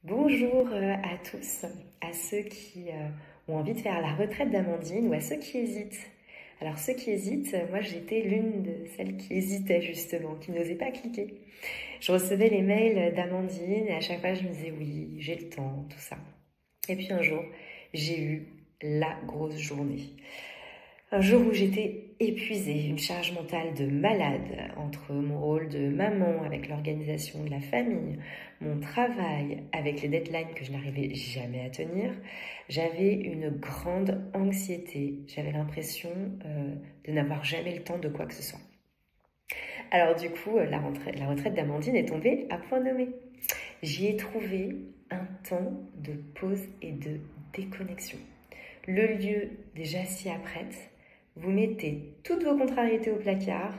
Bonjour à tous, à ceux qui ont envie de faire la retraite d'Amandine ou à ceux qui hésitent. Alors ceux qui hésitent, moi j'étais l'une de celles qui hésitaient justement, qui n'osait pas cliquer. Je recevais les mails d'Amandine et à chaque fois je me disais oui, j'ai le temps, tout ça. Et puis un jour, j'ai eu la grosse journée. Un jour où j'étais épuisée, une charge mentale de malade entre mon rôle de maman avec l'organisation de la famille, mon travail avec les deadlines que je n'arrivais jamais à tenir, j'avais une grande anxiété. J'avais l'impression de n'avoir jamais le temps de quoi que ce soit. Alors du coup, la retraite d'Amandine est tombée à point nommé. J'y ai trouvé un temps de pause et de déconnexion. Le lieu déjà s'y apprête. Vous mettez toutes vos contrariétés au placard.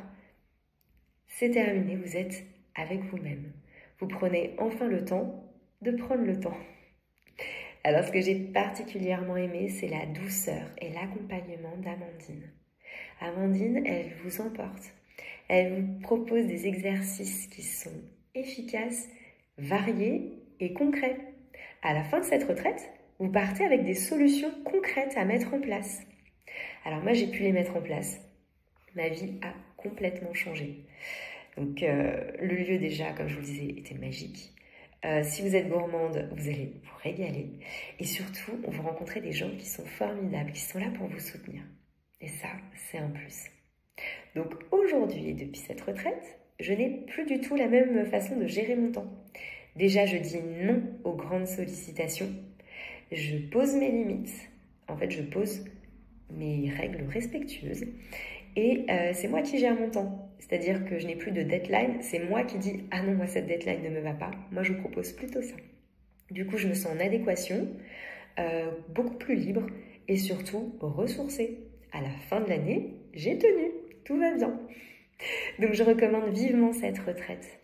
C'est terminé, vous êtes avec vous-même. Vous prenez enfin le temps de prendre le temps. Alors ce que j'ai particulièrement aimé, c'est la douceur et l'accompagnement d'Amandine. Amandine, elle vous emporte. Elle vous propose des exercices qui sont efficaces, variés et concrets. À la fin de cette retraite, vous partez avec des solutions concrètes à mettre en place. Alors moi, j'ai pu les mettre en place. Ma vie a complètement changé. Donc le lieu déjà, comme je vous le disais, était magique. Si vous êtes gourmande, vous allez vous régaler. Et surtout, on va rencontrer des gens qui sont formidables, qui sont là pour vous soutenir. Et ça, c'est un plus. Donc aujourd'hui, depuis cette retraite, je n'ai plus du tout la même façon de gérer mon temps. Déjà, je dis non aux grandes sollicitations. Je pose mes limites. En fait, je pose mes règles respectueuses. Et c'est moi qui gère mon temps. C'est-à-dire que je n'ai plus de deadline. C'est moi qui dis « Ah non, moi, cette deadline ne me va pas. Moi, je vous propose plutôt ça. » Du coup, je me sens en adéquation, beaucoup plus libre et surtout ressourcée. À la fin de l'année, j'ai tenu. Tout va bien. Donc, je recommande vivement cette retraite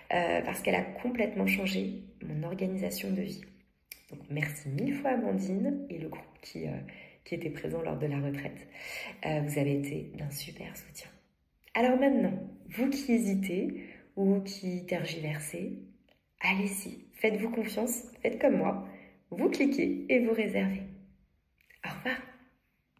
parce qu'elle a complètement changé mon organisation de vie. Donc, merci mille fois Amandine et le groupe qui était présent lors de la retraite. Vous avez été d'un super soutien. Alors maintenant, vous qui hésitez ou qui tergiversez, allez-y, faites-vous confiance, faites comme moi. Vous cliquez et vous réservez. Au revoir.